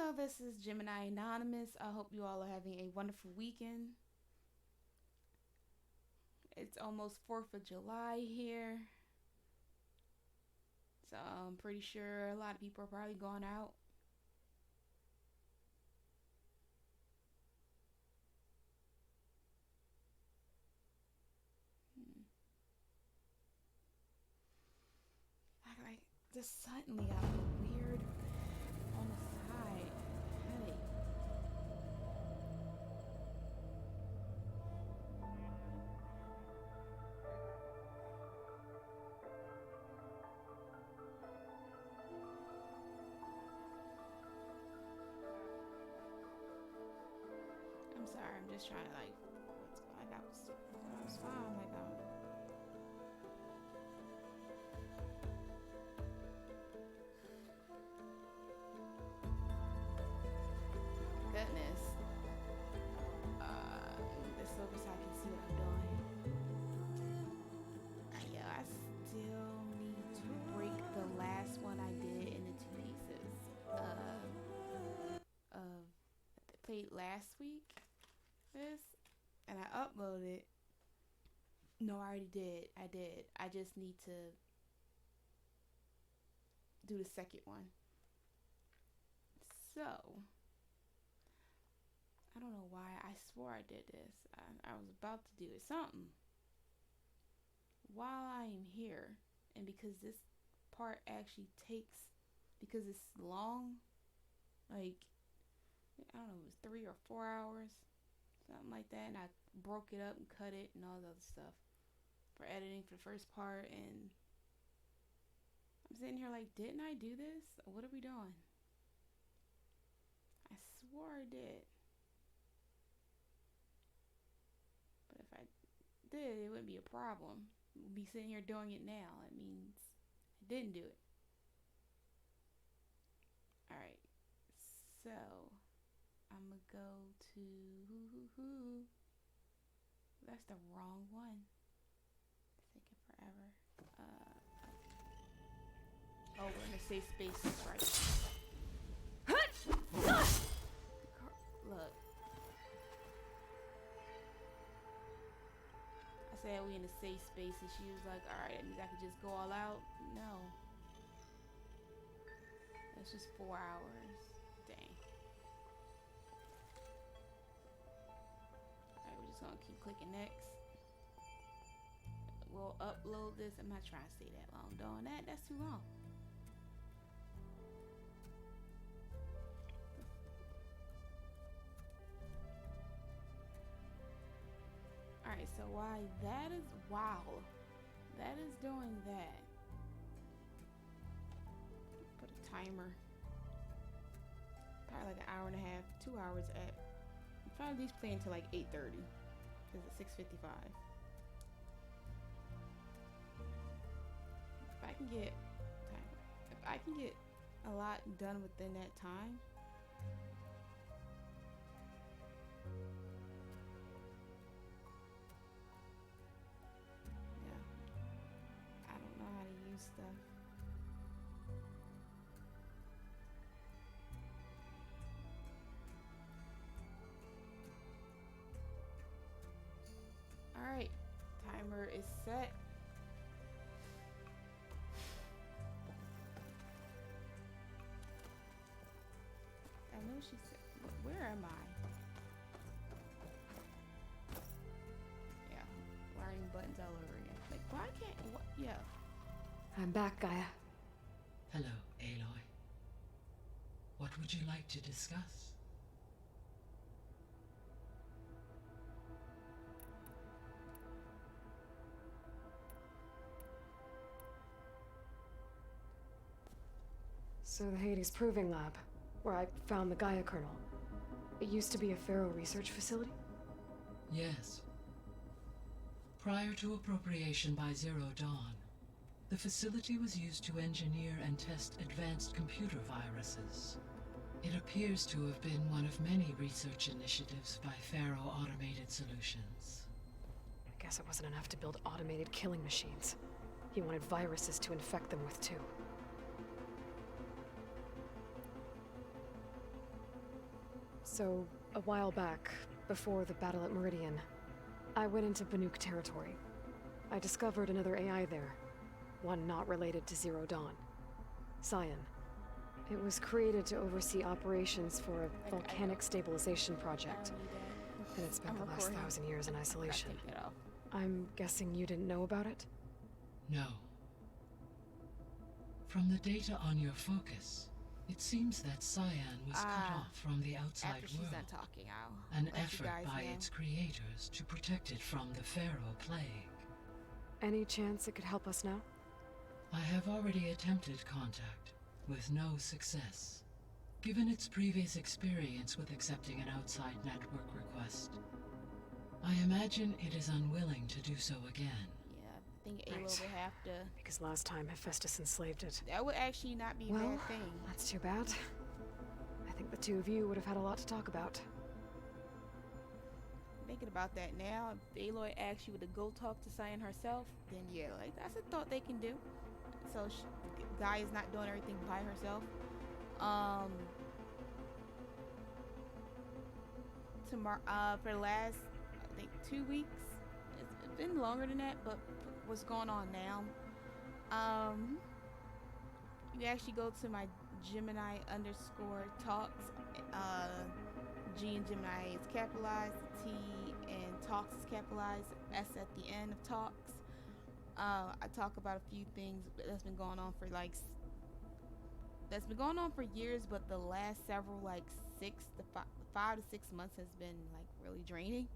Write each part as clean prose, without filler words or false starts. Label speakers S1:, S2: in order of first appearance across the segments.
S1: Hello, this is GeminiAnonymous. I hope you all are having a wonderful weekend. It's almost 4th of July here. So I'm pretty sure a lot of people are probably going out. I just suddenly got a weird on the side headache. I'm sorry, I'm just trying to I was fine, goodness. This over so I can see what I'm doing. Yeah, I still need to break the last one I did into 2 pieces. I played last week. And I uploaded it. No, I already did. I did. I just need to do the second one. So, I don't know why I swore I did this. I was about to do it. Something. While I am here, and because this part actually takes, because it's long, like, I don't know, it was 3 or 4 hours, something like that, and I broke it up and cut it and all the other stuff for editing for the first part, and I'm sitting here like, didn't I do this? What are we doing? I swore I did. But if I did, it wouldn't be a problem. We'll be sitting here doing it now. It means I didn't do it. Alright, so I'm gonna go to that's the wrong one. It's taking forever. Oh, we're in a safe space, that's right. Look. I said we in a safe space and she was like, alright, that means I could just go all out. No. That's just 4 hours. Dang. Alright, we're just gonna keep clicking next. We'll upload this. I'm not trying to stay that long doing that. That's too long. Alright, so why that is, wow, that is doing that. Put a timer. Probably like an hour and a half, 2 hours at. I'm trying to at least play until like 8:30 because it's 6:55. If I can get a lot done within that time. Yeah. I don't know how to use stuff. Alright. Timer is set. I know she said, where am I? Yeah, wiring buttons all over again. Like, why can't, what? Yeah.
S2: I'm back, Gaia.
S3: Hello, Aloy. What would you like to discuss?
S2: So the Hades Proving Lab, where I found the Gaia kernel. It used to be a Pharaoh research facility?
S3: Yes. Prior to appropriation by Zero Dawn, the facility was used to engineer and test advanced computer viruses. It appears to have been one of many research initiatives by Pharaoh Automated Solutions.
S2: I guess it wasn't enough to build automated killing machines. He wanted viruses to infect them with too. So, a while back, before the battle at Meridian, I went into Banuk territory. I discovered another AI there, one not related to Zero Dawn. Scion. It was created to oversee operations for a volcanic stabilization project, and it spent the last 1,000 years in isolation. I'm guessing you didn't know about it?
S3: No. From the data on your focus, it seems that Cyan was cut off from the outside
S1: After she's
S3: world.
S1: done talking, I'll
S3: An
S1: let you
S3: effort
S1: guys
S3: by
S1: know.
S3: its creators to protect it from the Pharaoh plague.
S2: Any chance it could help us now?
S3: I have already attempted contact, with no success. Given its previous experience with accepting an outside network request, I imagine it is unwilling to do so again.
S1: Yeah, I think Alo
S2: Right.
S1: would have to.
S2: Because last time Hephaestus enslaved it.
S1: That would actually not be a
S2: Well,
S1: bad thing.
S2: that's too bad. I think the two of you would have had a lot to talk about.
S1: Thinking about that now, if Aloy actually would to go talk to Cyan herself, then yeah, like that's a thought they can do. So Guy is not doing everything by herself. Tomorrow, for the last, I think 2 weeks. It's been longer than that, but what's going on now? You actually go to my Gemini_talks. G in Gemini is capitalized, T in talks is capitalized, S at the end of talks. I talk about a few things that's been going on for years, but the last several 5 to 6 months has been like really draining.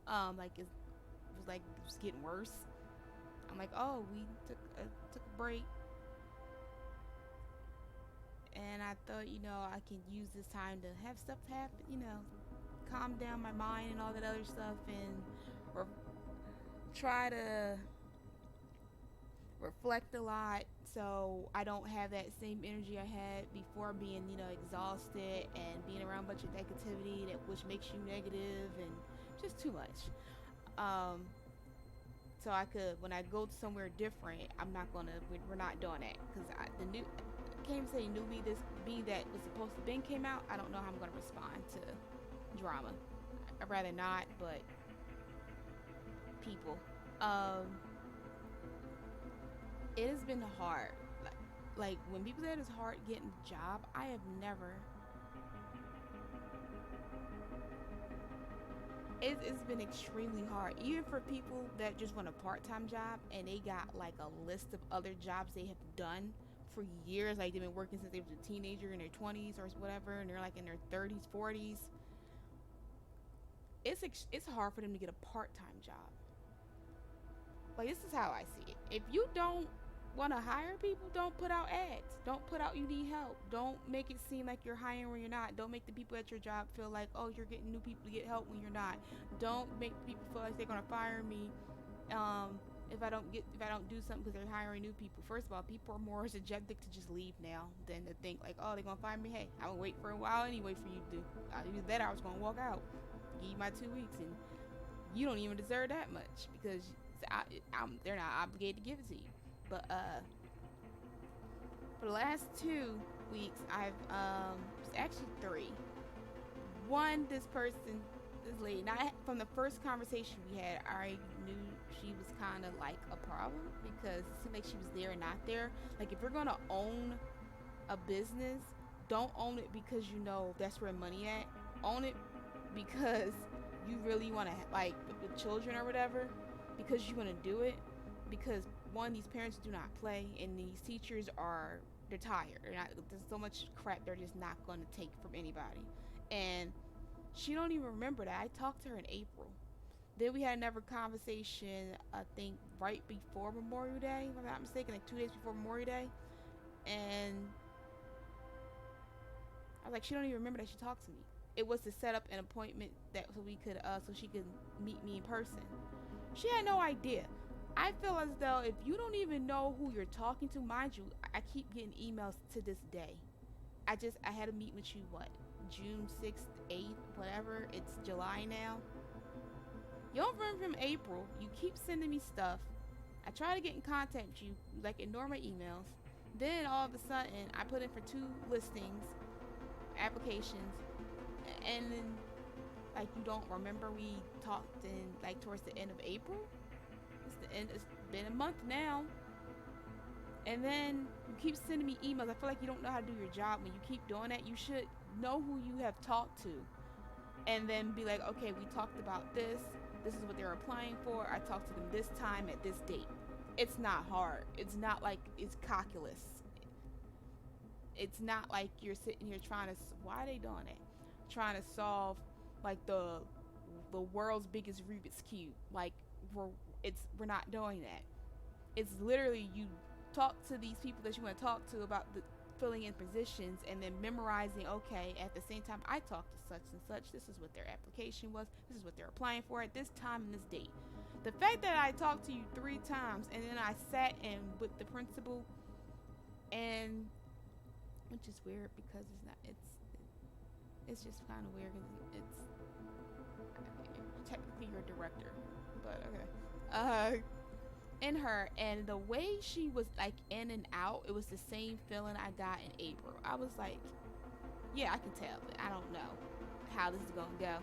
S1: It was getting worse. I'm like, oh, we took a break, and I thought, I can use this time to have stuff happen, calm down my mind and all that other stuff, and try to reflect a lot, so I don't have that same energy I had before, being exhausted and being around a bunch of negativity which makes you negative and just too much. So I could, when I go somewhere different, we're not doing that, because can't say newbie this B that was supposed to been came out. I don't know how I'm gonna respond to drama. I'd rather not, but people. It has been hard. Like when people say it's hard getting a job, I have never. It's been extremely hard, even for people that just want a part-time job and they got like a list of other jobs they have done for years. Like they've been working since they was a teenager, in their 20s or whatever, and they're like in their 30s, 40s. It's hard for them to get a part-time job. Like, this is how I see it. If you don't want to hire people, don't put out ads. Don't put out you need help. Don't make it seem like you're hiring when you're not. Don't make the people at your job feel like, oh, you're getting new people to get help when you're not. Don't make people feel like they're gonna fire me if I don't do something because they're hiring new people. First of all, people are more subjected to just leave now than to think like, oh, they're gonna fire me. Hey, I'm gonna wait for a while anyway for you to do. Either that, I was gonna walk out, give you my 2 weeks, and you don't even deserve that much because they're not obligated to give it to you. But for the last 2 weeks, I've it's actually 3. One, this lady. Now, from the first conversation we had, I already knew she was kind of like a problem because it seemed like she was there and not there. Like, if you're gonna own a business, don't own it because you know that's where money at. Own it because you really want to, like, with children or whatever, because you want to do it. Because one, these parents do not play, and these teachers they're tired. There's so much crap they're just not going to take from anybody. And she don't even remember that. I talked to her in April. Then we had another conversation, I think, right before Memorial Day, if I'm not mistaken, like 2 days before Memorial Day. And I was like, she don't even remember that she talked to me. It was to set up an appointment so she could meet me in person. She had no idea. I feel as though if you don't even know who you're talking to, mind you, I keep getting emails to this day. I had a meet with you, June 6th, 8th, whatever. It's July now. You don't remember from April. You keep sending me stuff. I try to get in contact with you, like ignore my emails. Then all of a sudden, I put in for 2 listings, applications. And then, like, you don't remember we talked in, like, towards the end of April? It's been a month now. And then you keep sending me emails. I feel like you don't know how to do your job. When you keep doing that, you should know who you have talked to. And then be like, okay, we talked about this. This is what they're applying for. I talked to them this time at this date. It's not hard. It's not like it's calculus. It's not like you're sitting here trying to, why are they doing it? Trying to solve like the world's biggest Rubik's Cube. Like we're not doing that. It's literally you talk to these people that you want to talk to about the filling in positions, and then memorizing, okay, at the same time I talked to such and such, this is what their application was, this is what they're applying for at this time and this date. The fact that I talked to you 3 times and then I sat and with the principal, and which is weird because it's just kind of weird because it's technically your director, but okay. In her, and the way she was like in and out, it was the same feeling I got in April. I was like, yeah, I can tell, but I don't know how this is gonna go.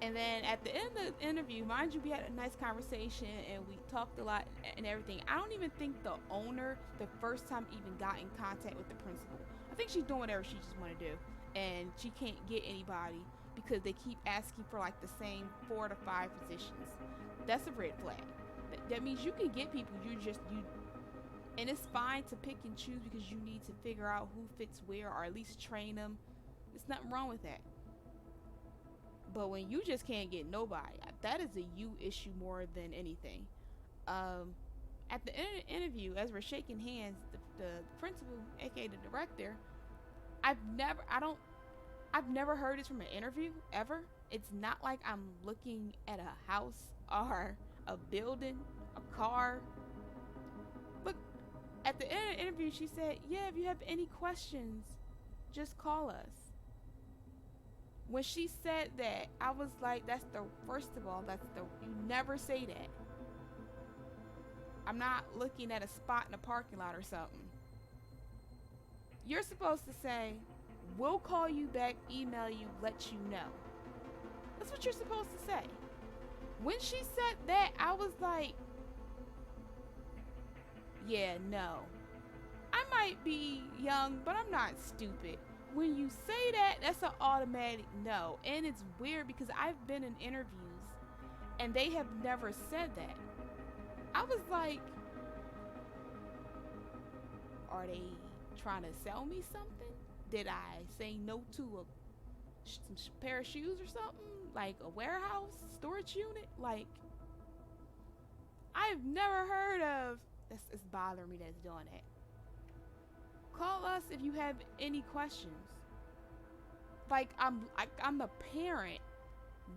S1: And then at the end of the interview, mind you, we had a nice conversation and we talked a lot and everything. I don't even think the owner the first time even got in contact with the principal. I think she's doing whatever she just want to do, and she can't get anybody because they keep asking for like the same 4 to 5 positions. That's a red flag. That means you can get people, and it's fine to pick and choose because you need to figure out who fits where, or at least train them. There's nothing wrong with that. But when you just can't get nobody, that is a you issue more than anything. At the interview, as we're shaking hands, the principal, aka the director, I've never heard this from an interview ever. It's not like I'm looking at a house or a building, a car. Look, at the end of the interview, she said, yeah, if you have any questions, just call us. When she said that, I was like, you never say that. I'm not looking at a spot in a parking lot or something. You're supposed to say, we'll call you back, email you, let you know. That's what you're supposed to say. When she said that, I was like, yeah, no. I might be young, but I'm not stupid. When you say that, that's an automatic no. And it's weird because I've been in interviews and they have never said that. I was like, are they trying to sell me something? Did I say no to some pair of shoes or something? Like a warehouse storage unit? Like, I've never heard of. It's bothering me that's doing that. Call us if you have any questions. Like, I'm a parent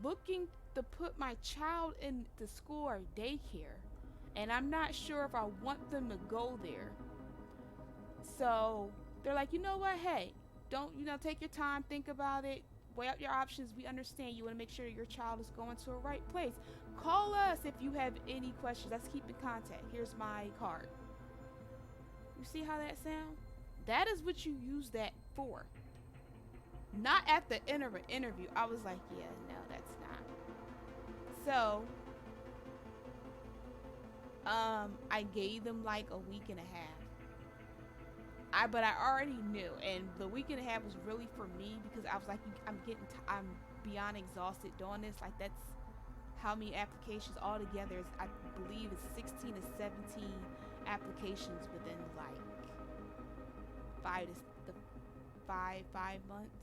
S1: looking to put my child in the school or daycare, and I'm not sure if I want them to go there. So they're like, you know what? Hey, don't take your time, think about it. Weigh up your options. We understand you want to make sure your child is going to a right place. Call us if you have any questions. Let's keep in contact. Here's my card. You see how that sounds? That is what you use that for. Not at the end of an interview. I was like, yeah, no, that's not. So, I gave them like a week and a half. But I already knew, and the week and a half was really for me because I was like, I'm beyond exhausted doing this. Like, that's how many applications altogether is, I believe it's 16 to 17 applications within like 5 months.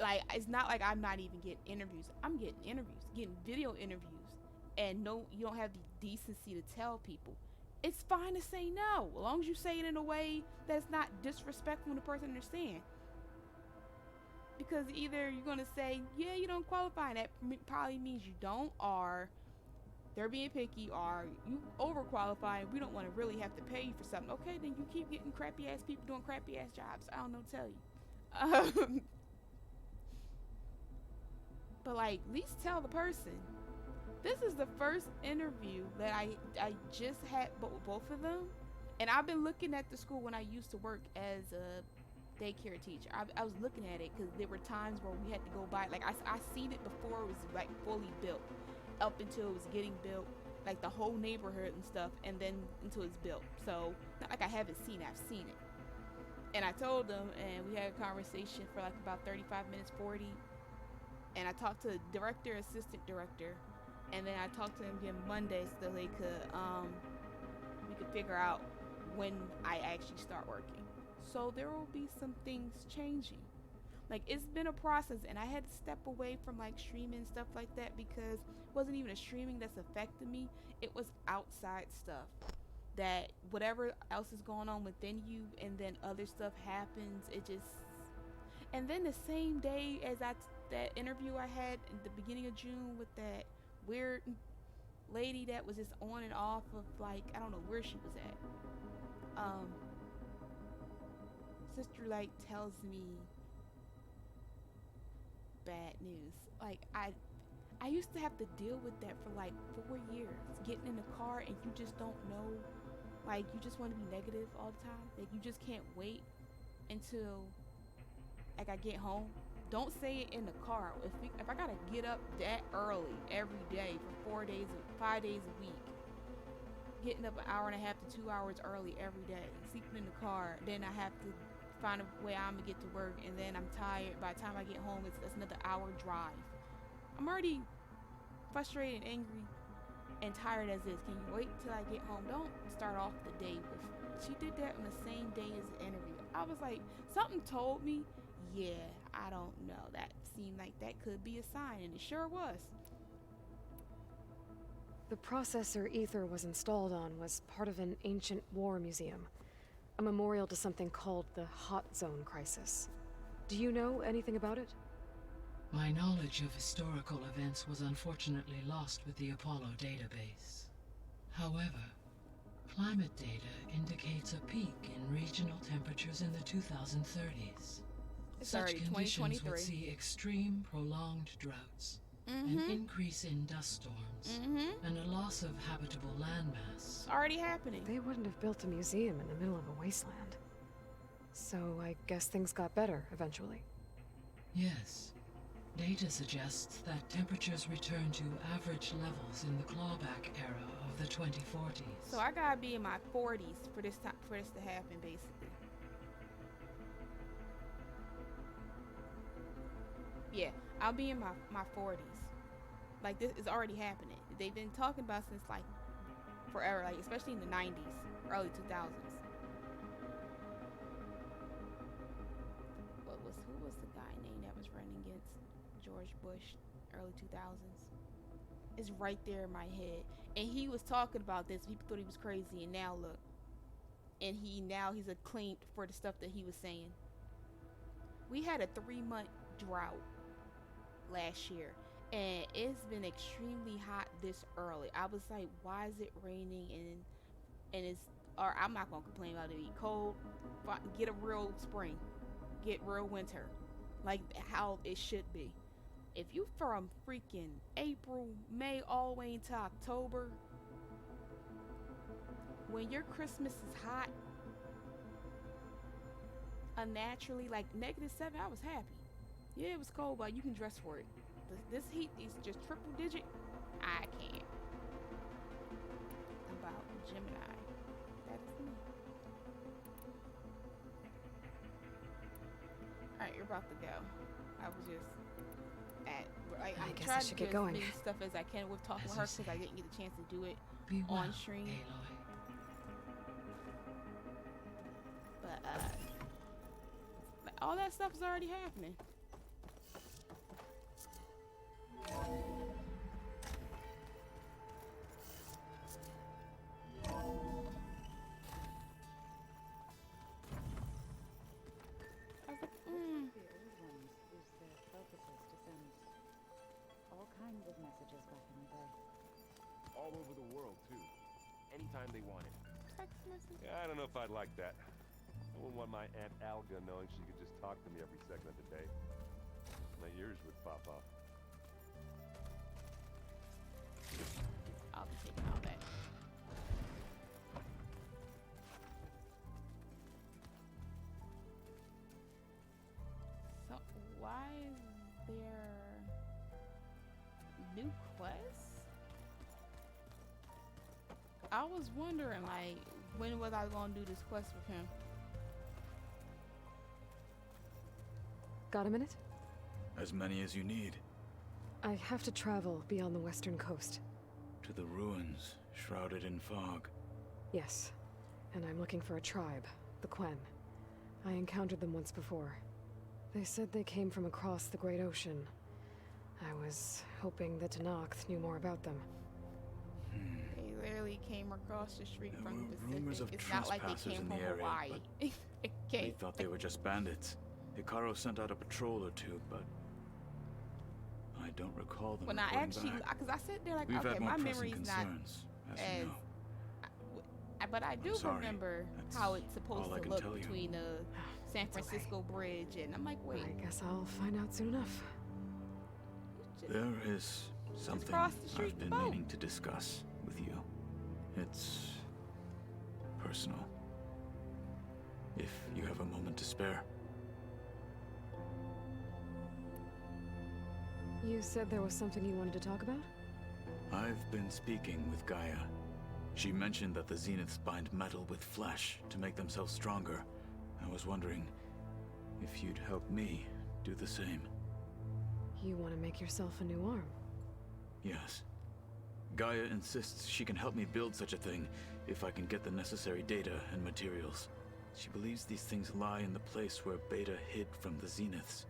S1: Like, it's not like I'm not even getting interviews. I'm getting interviews, getting video interviews, and no, you don't have the decency to tell people. It's fine to say no, as long as you say it in a way that's not disrespectful and the person understands. Because either you're going to say, yeah, you don't qualify, and that probably means you don't, or they're being picky, or you overqualify and we don't want to really have to pay you for something. Okay, then you keep getting crappy ass people doing crappy ass jobs. I don't know what to tell you. But like, at least tell the person. This is the first interview that I just had both of them, and I've been looking at the school when I used to work as a daycare teacher. I was looking at it because there were times where we had to go by. Like I seen it before it was like fully built, up until it was getting built, like the whole neighborhood and stuff, and then until it's built. So not like I haven't seen it. I've seen it. And I told them, and we had a conversation for like about 35 minutes, 40. And I talked to the director, assistant director, and then I talked to them again Monday so they could we could figure out when I actually start working. So there will be some things changing. Like, it's been a process, and I had to step away from like streaming and stuff like that because it wasn't even a streaming that's affected me. It was outside stuff that whatever else is going on within you, and then other stuff happens. It just, and then the same day as that interview I had in the beginning of June with that weird lady that was just on and off of, like, I don't know where she was at. Sister like tells me bad news. Like, I used to have to deal with that for like 4 years, getting in the car and you just don't know, like, you just want to be negative all the time. Like, you just can't wait until like I get home. Don't say it in the car. If I gotta get up that early every day for 5 days a week, getting up an hour and a half to 2 hours early every day, sleeping in the car, then I have to find a way I'm gonna get to work, and then I'm tired. By the time I get home, it's another hour drive. I'm already frustrated and angry and tired as is. Can you wait till I get home? Don't start off the day with. She did that on the same day as the interview. I was like, something told me, yeah, I don't know. That seemed like that could be a sign, and it sure was.
S2: The processor Ether was installed on was part of an ancient war museum, a memorial to something called the Hot Zone Crisis. Do you know anything about it?
S3: My knowledge of historical events was unfortunately lost with the Apollo database. However, climate data indicates a peak in regional temperatures in the 2030s. Such conditions would see extreme, prolonged droughts, an increase in dust storms, and a loss of habitable landmass.
S1: Already happening.
S2: They wouldn't have built a museum in the middle of a wasteland. So I guess things got better eventually.
S3: Yes. Data suggests that temperatures return to average levels in the clawback era of the 2040s.
S1: So I gotta be in my 40s for this to happen, basically. Yeah, I'll be in my 40s. Like, this is already happening. They've been talking about since like forever, like especially in the 90s, early 2000s. Who was the guy named that was running against George Bush, early 2000s? It's right there in my head. And he was talking about this. People thought he was crazy, and now look. And he's acclaimed for the stuff that he was saying. We had a 3-month drought last year, and it's been extremely hot this early. I was like, why is it raining? And it's, or I'm not gonna complain about it being cold. Get a real spring, get real winter, like how it should be. If you from freaking April, May, all the way into October, when your Christmas is hot, unnaturally, like -7, I was happy. Yeah, it was cold, but you can dress for it. This heat is just triple digit. I can't. About Gemini. That is me. Alright, you're about to go. I was just I'm
S2: guess I
S1: trying
S2: should
S1: to
S2: get
S1: do
S2: going.
S1: as many stuff as I can with talking with her because I didn't get a chance to do it
S3: Be well,
S1: on stream.
S3: Aloy.
S1: But all that stuff is already happening. I was like,
S4: The old ones used their focuses to send all kinds of messages back in the day.
S5: All over the world, too. Anytime they wanted.
S1: text message.
S5: Yeah, I don't know if I'd like that. I wouldn't want my Aunt Alga knowing she could just talk to me every second of the day. My ears would pop off.
S1: I'll be taking all that. new quest? I was wondering, like, when was I gonna do this quest with him?
S2: Got a minute?
S6: As many as you need.
S2: I have to travel beyond the western coast.
S6: To the ruins, shrouded in fog.
S2: Yes, and I'm looking for a tribe, the Quen. I encountered them once before. They said they came from across the Great Ocean. I was hoping that Tanakhth knew more about them.
S1: They literally came across the street
S6: There
S1: from the
S6: were
S1: Pacific.
S6: rumors of
S1: It's not like they
S6: trespassers
S1: came
S6: in
S1: from
S6: the area,
S1: Hawaii.
S6: They
S1: Okay.
S6: thought they were just bandits. Hikaru sent out a patrol or two, but I don't recall them
S1: When I
S6: reporting
S1: actually,
S6: back.
S1: because I sit there like,
S6: We've
S1: okay,
S6: had more
S1: my
S6: pressing
S1: memory's not
S6: concerns, as you
S1: as.
S6: know.
S1: But I do
S6: sorry.
S1: remember
S6: That's
S1: how it's supposed
S6: all I
S1: to
S6: can
S1: look
S6: tell you.
S1: between the San
S2: It's okay.
S1: Francisco Bridge, and I'm like, wait,
S2: I guess I'll find out soon enough.
S1: just,
S6: There is something
S1: cross the street
S6: I've been
S1: the boat.
S6: meaning to discuss with you. It's personal. If you have a moment to spare.
S2: You said there was something you wanted to talk about?
S6: I've been speaking with Gaia. She mentioned that the Zeniths bind metal with flesh to make themselves stronger. I was wondering if you'd help me do the same.
S2: You want to make yourself a new arm?
S6: Yes. Gaia insists she can help me build such a thing if I can get the necessary data and materials. She believes these things lie in the place where Beta hid from the Zeniths.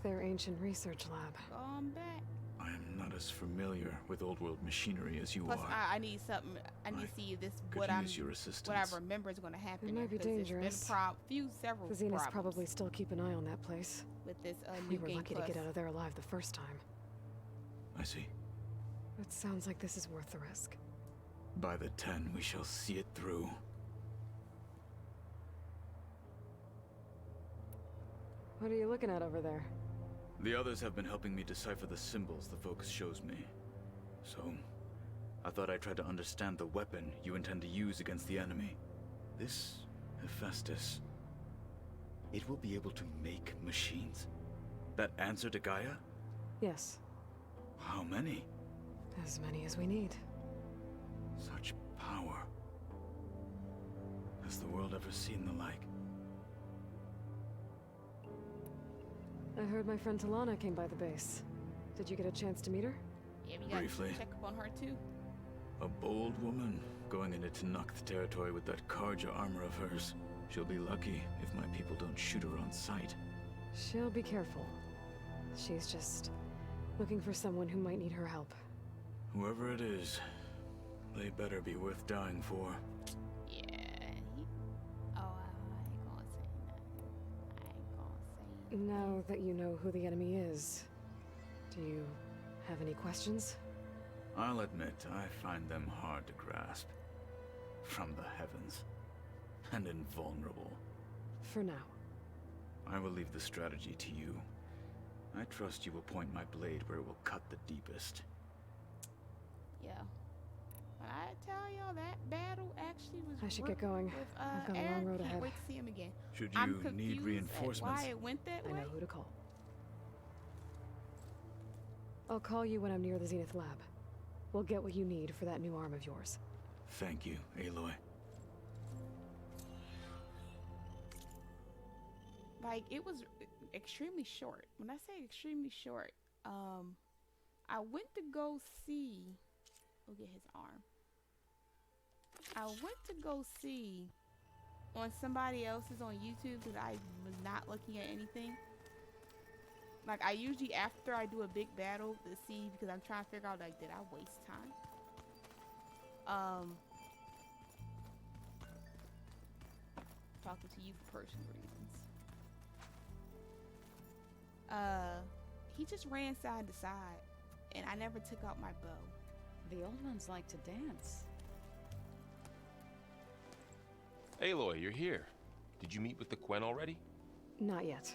S2: Their ancient research lab.
S1: going back.
S6: I am not as familiar with old world machinery as you
S1: Plus,
S6: are.
S1: I need something. I need to see if this
S6: Could
S1: what
S6: use your assistance.
S1: what I remember is going to happen.
S2: It might be
S1: there, 'cause
S2: dangerous.
S1: It's been several
S2: The Zeniths
S1: problems
S2: probably still keep an eye on that place.
S1: with this
S2: We
S1: new
S2: were
S1: game
S2: lucky
S1: plus.
S2: to get out of there alive the first time.
S6: I see.
S2: It sounds like this is worth the risk.
S6: By the 10, we shall see it through.
S2: What are you looking at over there?
S6: The others have been helping me decipher the symbols the Focus shows me. So, I thought I'd try to understand the weapon you intend to use against the enemy. This Hephaestus, it will be able to make machines? That answer to Gaia?
S2: Yes,
S6: How many?
S2: as many as we need.
S6: Such power. Has the world ever seen the like?
S2: I heard my friend Talana came by the base. Did you get a chance to meet her?
S1: Yeah, we got
S6: Briefly.
S1: to check up on her too.
S6: A bold woman going into Tanakhth territory with that Karja armor of hers. She'll be lucky if my people don't shoot her on sight.
S2: She'll be careful. She's just looking for someone who might need her help.
S6: Whoever it is, they better be worth dying for.
S1: Yeah. Oh, I ain't gonna say nothing. I ain't gonna say.
S2: Now that you know who the enemy is, do you have any questions?
S6: I'll admit, I find them hard to grasp. From the heavens. And invulnerable.
S2: For now.
S6: I will leave the strategy to you. I trust you will point my blade where it will cut the deepest.
S1: Yeah. But I tell y'all that battle actually was.
S2: I should
S1: worth
S2: get going.
S1: With,
S2: I've got a long
S1: Aaron.
S2: road
S1: Can't
S2: ahead.
S1: wait to see him again.
S6: Should
S1: I'm
S6: you
S1: confused
S6: need
S1: at
S6: reinforcements?
S1: why it went that
S2: I
S1: way.
S2: know who to call. I'll call you when I'm near the Zenith lab. We'll get what you need for that new arm of yours.
S6: Thank you, Aloy.
S1: Like, it was extremely short. When I say extremely short, I went to go see. Look at his arm. I went to go see on somebody else's on YouTube because I was not looking at anything. Like, I usually, after I do a big battle, to see, because I'm trying to figure out, like, did I waste time? Talking to you for personal reasons. He just ran side to side, and I never took out my bow.
S4: The old ones like to dance.
S7: Aloy, you're here. Did you meet with the Quen already?
S2: Not yet.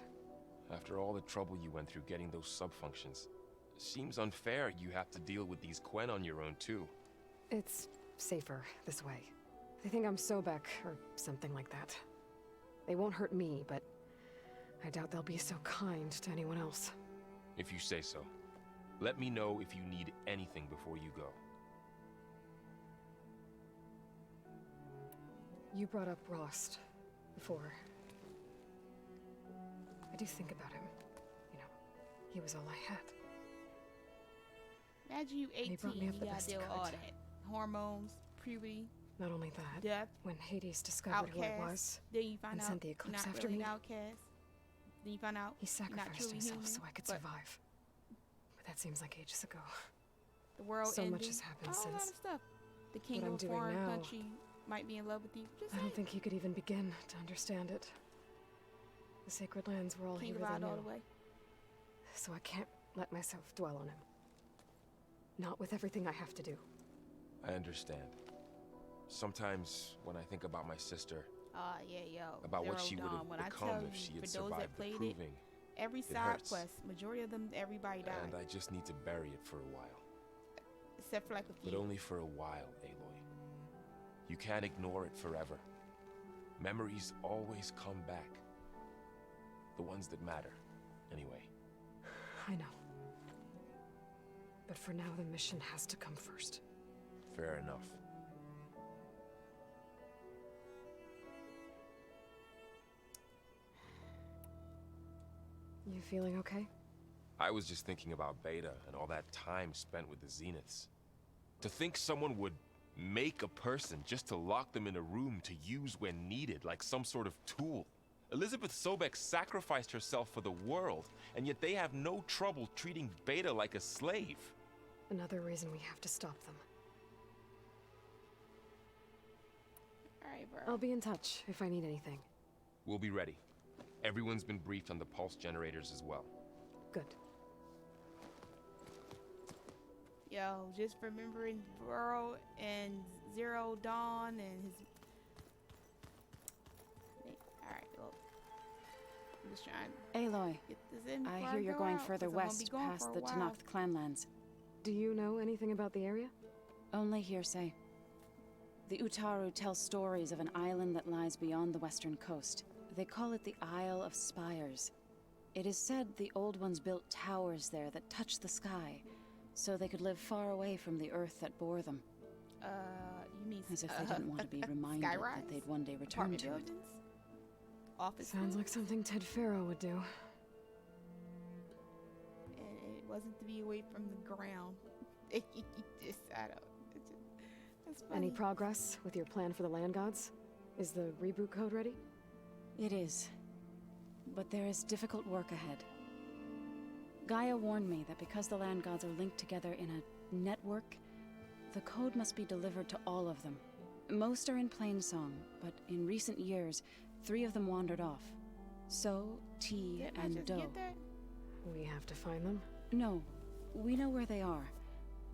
S7: After all the trouble you went through getting those sub-functions, seems unfair you have to deal with these Quen on your own too.
S2: It's safer this way. They think I'm Sobek, or something like that. They won't hurt me, but I doubt they'll be so kind to anyone else.
S7: If you say so. Let me know if you need anything before you go.
S2: You brought up Rost before. I do think about him. You know, he was all I had.
S1: Imagine you
S2: He
S1: 18,
S2: brought me
S1: you
S2: up the
S1: gotta
S2: best he
S1: deal with all
S2: could.
S1: that. Hormones, puberty,
S2: Not only that,
S1: death,
S2: when Hades discovered who I
S1: outcast.
S2: was,
S1: Then you find
S2: and
S1: out
S2: sent the
S1: you're
S2: eclipse
S1: not
S2: after
S1: really
S2: me.
S1: an outcast. Then you find out
S2: he
S1: you're not
S2: sacrificed
S1: truly
S2: himself
S1: human,
S2: so I could
S1: but
S2: survive. But that seems like ages ago.
S1: the world
S2: So
S1: ending.
S2: much has happened
S1: a whole lot
S2: since.
S1: of stuff. The king
S2: What
S1: of
S2: I'm
S1: a
S2: doing
S1: foreign
S2: now,
S1: country might be in love with you. Just
S2: I don't
S1: saying.
S2: think you could even begin to understand it. The sacred lands were all
S1: King
S2: here
S1: of
S2: they
S1: Odd all the
S2: knew,
S1: way.
S2: so I can't let myself dwell on him. Not with everything I have to do.
S7: I understand. Sometimes when I think about my sister,
S1: Yeah, yo.
S7: about what
S1: Zero
S7: she would
S1: Dawn.
S7: have
S1: When I
S7: become
S1: tell
S7: if
S1: you,
S7: she
S1: for
S7: had
S1: those
S7: survived
S1: that
S7: the
S1: played
S7: proving,
S1: every
S7: it
S1: side
S7: hurts.
S1: quest, majority of them, everybody died.
S7: and I just need to bury it for a while.
S1: Except for like a
S7: But
S1: few.
S7: only for a while, Aloy. You can't ignore it forever. Memories always come back. The ones that matter, anyway.
S2: I know. But for now, the mission has to come first.
S7: Fair enough.
S2: You feeling okay?
S7: I was just thinking about Beta and all that time spent with the Zeniths. To think someone would make a person just to lock them in a room to use when needed, like some sort of tool. Elizabeth Sobek sacrificed herself for the world, and yet they have no trouble treating Beta like a slave.
S2: Another reason we have to stop them.
S1: Alright, bro.
S2: I'll be in touch if I need anything.
S7: We'll be ready. Everyone's been briefed on the pulse generators as well.
S2: Good.
S1: Yo, just remembering Burrow and Zero Dawn and his. Alright, look. I'm just trying to
S4: Aloy,
S1: get this in.
S4: I
S1: before
S4: hear you're
S1: go
S4: going
S1: out,
S4: further
S1: 'cause I'm gonna be
S4: west
S1: gone
S4: past
S1: for a
S4: the
S1: while.
S4: Tenakth clanlands.
S2: Do you know anything about the area?
S4: Only hearsay. The Utaru tell stories of an island that lies beyond the western coast. They call it the Isle of Spires. It is said the Old Ones built towers there that touch the sky, so they could live far away from the earth that bore them.
S1: You mean
S4: As if they didn't want to be reminded that
S1: skyrise?
S4: they'd one day return
S1: Apartment
S4: to it.
S1: buildings? Office
S2: Sounds like something Ted Farrow would do.
S1: And it wasn't to be away from the ground. It just, I don't. It's just, that's funny.
S2: Any progress with your plan for the land gods? Is the reboot code ready?
S4: It is. But there is difficult work ahead. Gaia warned me that because the land gods are linked together in a network, the code must be delivered to all of them. Most are in plainsong, but in recent years, 3 of them wandered off. So, T,
S1: Didn't I
S4: and
S1: just
S4: Do.
S1: get that?
S2: We have to find them.
S4: No, we know where they are,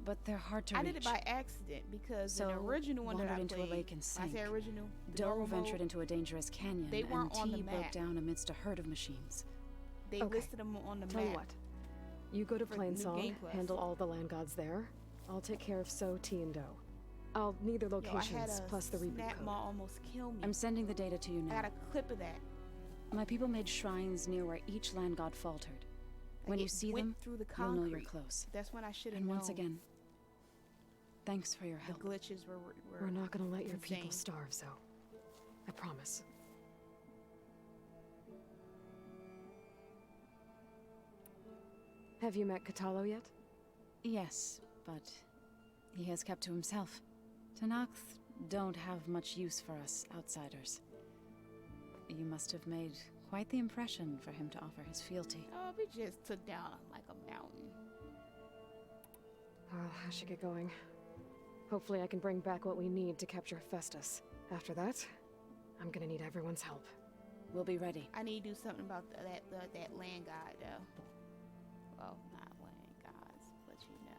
S4: but they're hard to
S1: I
S4: reach.
S1: did it by accident because
S4: So,
S1: the original one that I
S4: wandered into a
S1: played,
S4: lake and
S1: when
S4: sank.
S1: I say original, the
S4: Do
S1: normal
S4: ventured
S1: mode,
S4: into a dangerous canyon,
S1: They
S4: and
S1: weren't on
S4: T
S1: the
S4: broke
S1: map.
S4: down amidst a herd of machines.
S1: they
S2: Okay.
S1: listed them on the
S2: Tell
S1: map.
S2: you what. You go to
S1: For the new
S2: Plainsong,
S1: game plus.
S2: handle all the land gods there. I'll take care of So, T, and Do. I'll need their
S1: Yo, I had
S2: locations,
S1: a
S2: plus the reboot
S1: snap
S2: code.
S1: maw almost kill me.
S4: I'm sending the data to you
S1: I
S4: now.
S1: got a clip of that.
S4: My people made shrines near where each land god faltered. When
S1: Like,
S4: you
S1: it
S4: see
S1: went
S4: them,
S1: through the
S4: you'll know you're
S1: concrete.
S4: close.
S1: That's when I should have
S4: And
S1: known.
S4: once again, thanks for your
S1: the
S4: help.
S1: glitches were
S2: We're not gonna let your people
S1: insane.
S2: starve, Zo. I promise. Have you met Katalo yet?
S4: Yes, but he has kept to himself. Tenakth don't have much use for us outsiders. You must have made quite the impression for him to offer his fealty.
S1: Oh, we just took down like a mountain.
S2: Well, I should get going. Hopefully I can bring back what we need to capture Festus. After that, I'm gonna need everyone's help.
S4: We'll be ready.
S1: I need to do something about that land god though. Well, not land gods, but you know.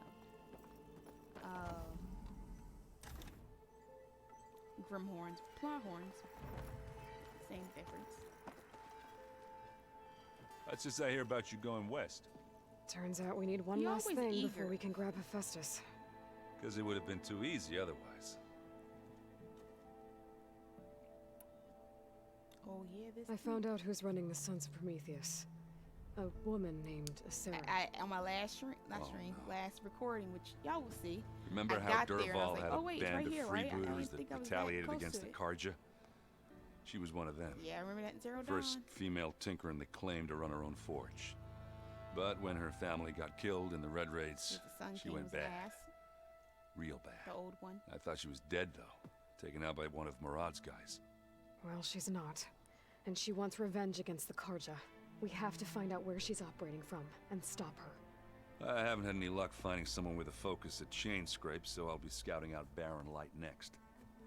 S1: Grimhorns, Plowhorns. Same difference.
S8: Let's just I hear about you going west.
S2: Turns out we need one
S1: You're
S2: last
S1: always
S2: thing
S1: eager.
S2: before we can grab Hephaestus.
S8: Because it would have been too easy otherwise.
S1: Oh yeah, this.
S2: I found out who's running the Sons of Prometheus. A woman named Sarah.
S1: On my last stream,
S5: no.
S1: last recording, which y'all will see.
S5: Remember
S1: I
S5: how
S1: got there and I was
S5: Durval
S1: like,
S5: had
S1: oh,
S5: a
S1: wait, it's
S5: band
S1: right
S5: of
S1: here, right? I
S5: freebooters
S1: didn't
S5: that
S1: think I was that
S5: retaliated
S1: close
S5: against
S1: to
S5: the
S1: it.
S5: Karja? She was one of them.
S1: Yeah, I remember that in Zero Dawn.
S5: First female tinker in the claim to run her own forge. But when her family got killed in the Red Raids,
S1: The Sun
S5: she
S1: King
S5: went
S1: was
S5: bad.
S1: ass,
S5: Real
S1: the
S5: bad.
S1: old one.
S5: I thought she was dead, though. Taken out by one of Murad's guys.
S2: Well, she's not. And she wants revenge against the Karja. We have to find out where she's operating from and stop her.
S5: I haven't had any luck finding someone with a focus at chain scrapes, so I'll be scouting out Baron Light next.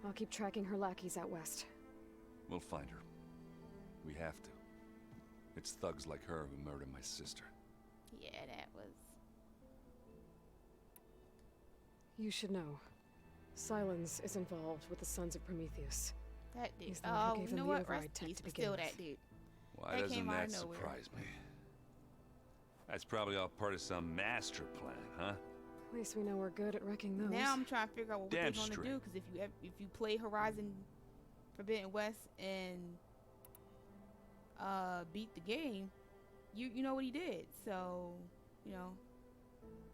S2: I'll keep tracking her lackeys out west.
S5: We'll find her. We have to. It's thugs like her who murdered my sister.
S1: Yeah, that was...
S2: You should know. Silence is involved with the Sons of Prometheus.
S1: That dude.
S2: He's the one who gave
S1: you know
S2: them the
S1: what?
S2: override
S1: Rest
S2: tech
S1: peace,
S2: to
S1: but
S2: begin
S1: still
S2: with.
S1: that dude.
S5: Why
S1: That
S5: doesn't
S1: came out
S5: that
S1: of nowhere.
S5: surprise me? That's probably all part of some master plan, huh?
S2: At least we know we're good at wrecking those.
S1: Now I'm trying to figure out what they're
S5: Damn
S1: gonna
S5: straight.
S1: do, because if you play Horizon Forbidden West and beat the game, you know what he did. So you know,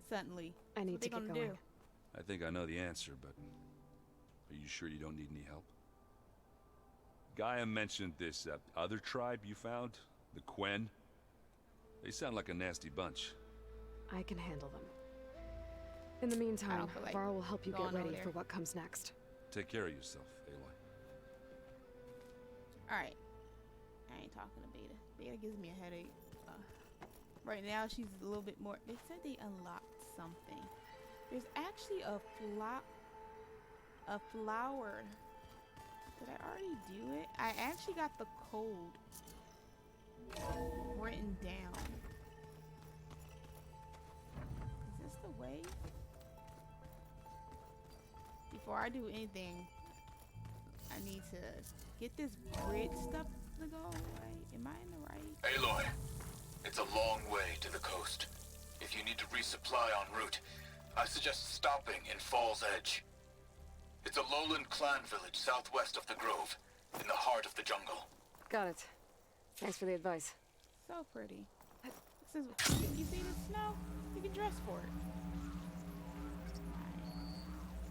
S1: suddenly
S2: I need
S1: what
S2: to
S1: they
S2: get
S1: gonna
S2: going.
S1: do.
S5: I think I know the answer, but are you sure you don't need any help? Gaia mentioned this other tribe you found, the Quen. They sound like a nasty bunch.
S2: I can handle them. In the meantime,
S1: don't feel like
S2: Varl will help you get
S1: going over
S2: ready
S1: there.
S2: for what comes next.
S5: Take care of yourself, Aloy.
S1: Alright. I ain't talking to Beta. Beta gives me a headache. Right now, she's a little bit more... They said they unlocked something. There's actually a flower. Did I already do it? I actually got the code written down. Is this the way? Before I do anything, I need to get this bridge stuff to go right. Am I in the right?
S6: Aloy, it's a long way to the coast. If you need to resupply en route, I suggest stopping in Fall's Edge. It's a lowland clan village southwest of the Grove, in the heart of the jungle.
S2: Got it. Thanks for the advice.
S1: So pretty. This is, you see the snow? You can dress for it.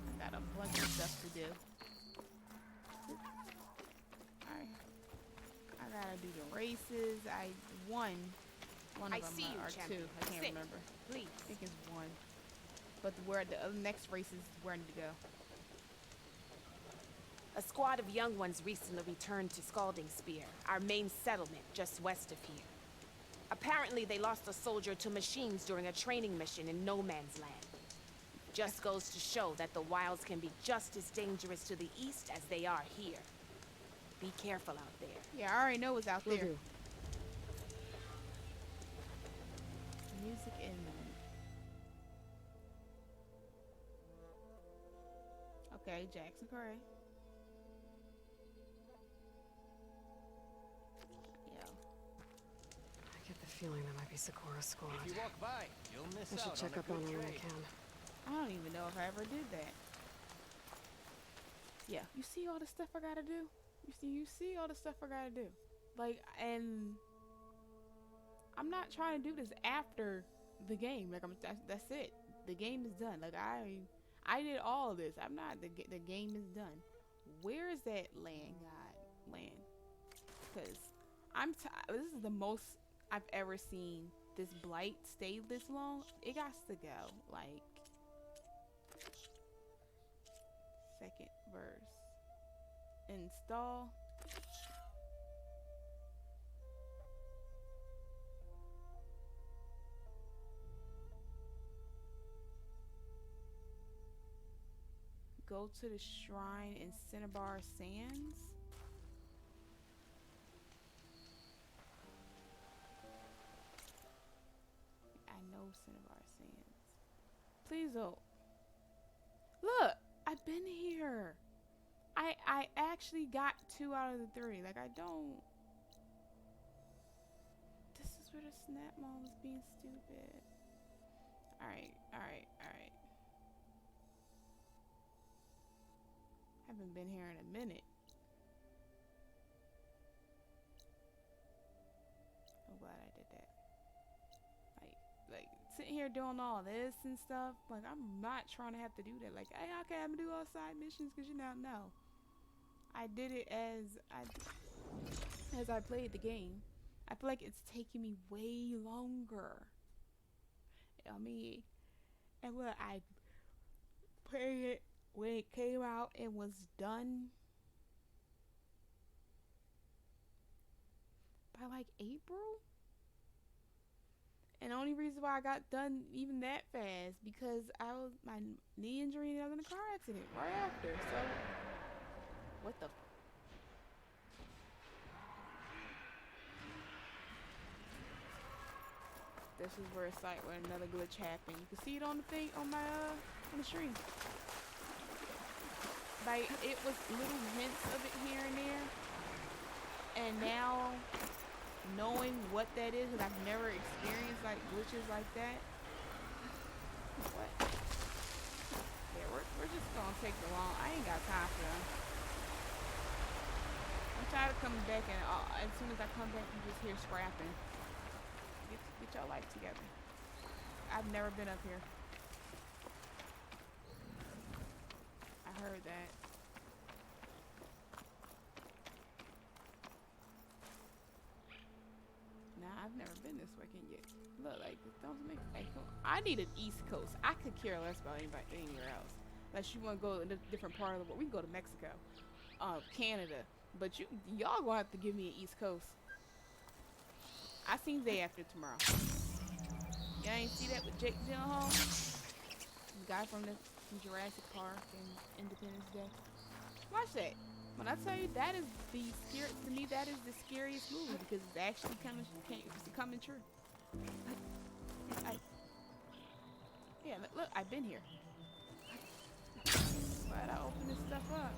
S1: I got a bunch of stuff to do. Alright. I gotta do the races. I won one of
S9: I
S1: them
S9: see you,
S1: or
S9: champion.
S1: two. I can't
S9: Sit,
S1: remember.
S9: please.
S1: I think it's one. But where the next race is where I need to go.
S9: A squad of young ones recently returned to Scalding Spear, our main settlement just west of here. Apparently, they lost a soldier to machines during a training mission in No Man's Land. Just goes to show that the wilds can be just as dangerous to the east as they are here. Be careful out there.
S1: Yeah, I already know what's out
S2: Will
S1: there.
S2: do.
S1: Music and okay, Jackson Corey. Yo,
S2: I get the feeling that might be Sakura's squad.
S10: If you walk by, you'll miss
S2: I should
S10: out
S2: check
S10: on
S2: up
S10: a
S2: on
S10: good
S2: her when I
S10: trade.
S2: can.
S1: I don't even know if I ever did that. Yeah, you see all the stuff I gotta do. You see all the stuff I gotta do. Like, and I'm not trying to do this after the game. Like, that's it. The game is done. Like, I did all of this. I'm not. The game is done. Where is that land, God? Land. Because this is the most I've ever seen this blight stay this long. It got to go. Like, second verse. Install. Go to the shrine in Cinnabar Sands. I know Cinnabar Sands. Please don't. Look, I've been here. I actually got 2 out of the 3. Like, I don't. This is where the snap mom was being stupid. Alright. Haven't been here in a minute. I'm glad I did that. sitting here doing all this and stuff, like, I'm not trying to have to do that. Like, hey, okay, I'm gonna do all side missions because you know, no. I did it as I played the game. I feel like it's taking me way longer. I mean, and when I played it when it came out and was done by like April. And the only reason why I got done even that fast because my knee injury and I was in a car accident right after. So what the this is where it's like where another glitch happened. You can see it on the thing on my on the stream. Like it was little hints of it here and there. And now knowing what that is, because I've never experienced like glitches like that. What? Yeah, we're just gonna take the long. I ain't got time for them. I'm tired of coming back and as soon as I come back, you just hear scrapping. Get your life together. I've never been up here. I heard that. Nah, I've never been this way yet. Look, like, don't make like, I need an East Coast. I could care less about anybody anywhere else. Unless you want to go in a different part of the world. We can go to Mexico, Canada. But y'all gonna have to give me an East Coast. I seen Day After Tomorrow. Y'all ain't see that with Jake Gyllenhaal? The guy from Jurassic Park and Independence Day. Watch that. When I tell you that is the scary, to me that is the scariest movie because it's actually coming true. Yeah, look, I've been here. Why'd I open this stuff up?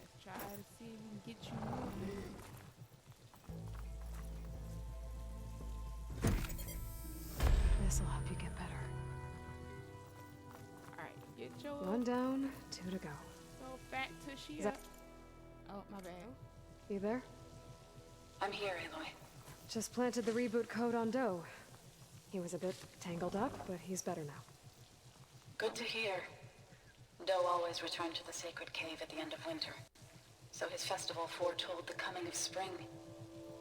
S1: Let's try to see if we can get you moving.
S2: This'll help you get better.
S1: Alright, get your...
S2: One down, 2 to go.
S1: Little fat tushy up. Oh, my bad.
S2: You there?
S4: I'm here, Aloy.
S2: Just planted the reboot code on Doe. He was a bit tangled up, but he's better now.
S10: Good to hear. Doe always returned to the sacred cave at the end of winter, so his festival foretold the coming of spring.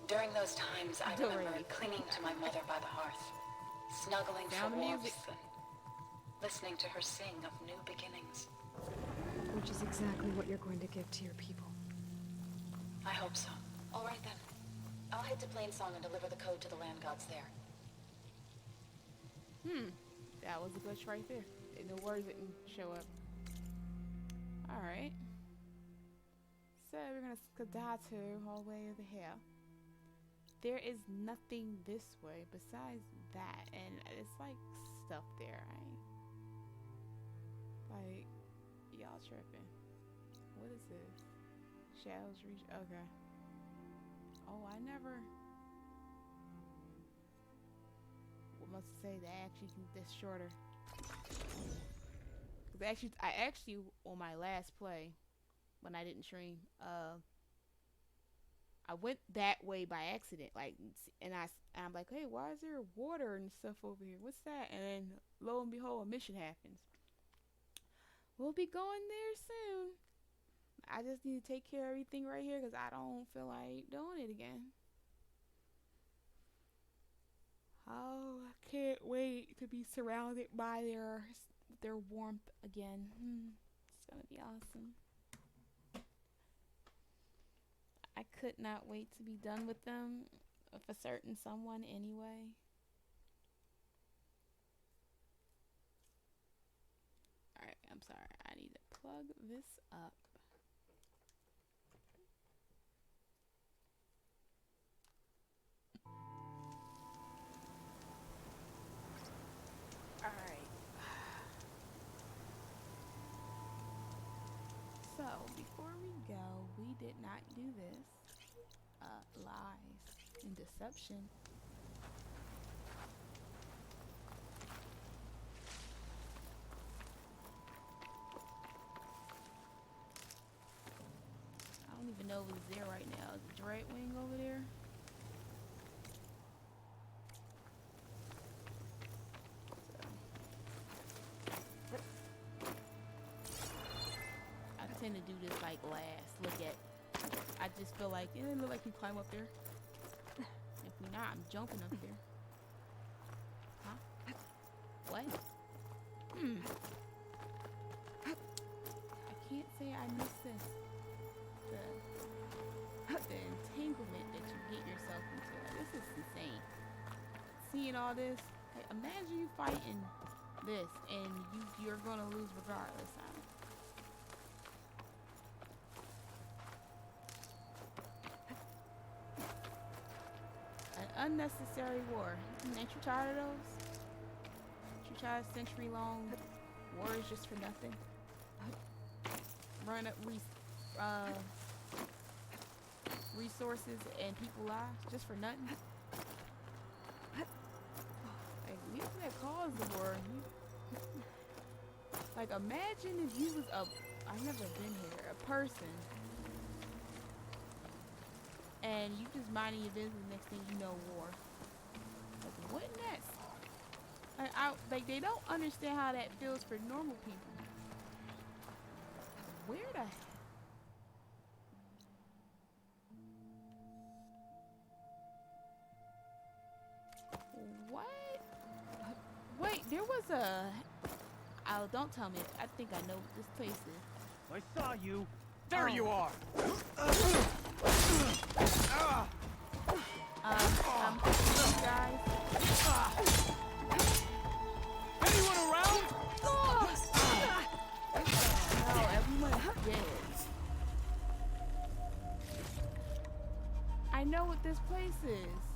S10: During those times, I remember clinging to my mother by the hearth, snuggling for warmth and listening to her sing of new beginnings.
S2: Which is exactly what you're going to give to your people.
S10: I hope so. All right then. I'll head to Plainsong and deliver the code to the land gods there.
S1: That was a glitch right there. No words didn't show up. Alright. So we're gonna skedaddle all the way over here. There is nothing this way besides that, and it's like stuff there, right? Like, y'all tripping. What is this? Shadows reach. Okay. Oh, I never. What must say that actually that's shorter? Cause I actually on my last play, when I didn't stream, I went that way by accident, like, and I'm like, hey, why is there water and stuff over here? What's that? And then lo and behold, a mission happens. We'll be going there soon. I just need to take care of everything right here because I don't feel like doing it again. Oh, I can't wait to be surrounded by their warmth again. It's gonna be awesome. I could not wait to be done with them, with a certain someone anyway. Alright, I'm sorry. I need to plug this up. Alright. So, before we go, we did not do this. Lies and deception. know is there right now. Is the Dreadwing over there? I tend to do this like last. Look at. I just feel like it look like we climb up there. If we not, I'm jumping up there. Huh? What? I can't say I missed this. The entanglement that you get yourself into. Like, this is insane. Seeing all this, like, imagine you fighting this and you're gonna lose regardless. An unnecessary war. Ain't you tired of those? Ain't you tired of century-long wars just for nothing? Run up resources and people lives just for nothing. Like, we that caused the war. Like, imagine if you was I've never been here, a person, and you just minding your business. Next thing you know, war. Like, wouldn't that? Like, they don't understand how that feels for normal people. Where the? What? Wait, there was a... Oh, don't tell me. I think I know what this place is.
S11: I saw you. There you are.
S1: Guys.
S11: Anyone around?
S1: No, everyone's dead. I know what this place is.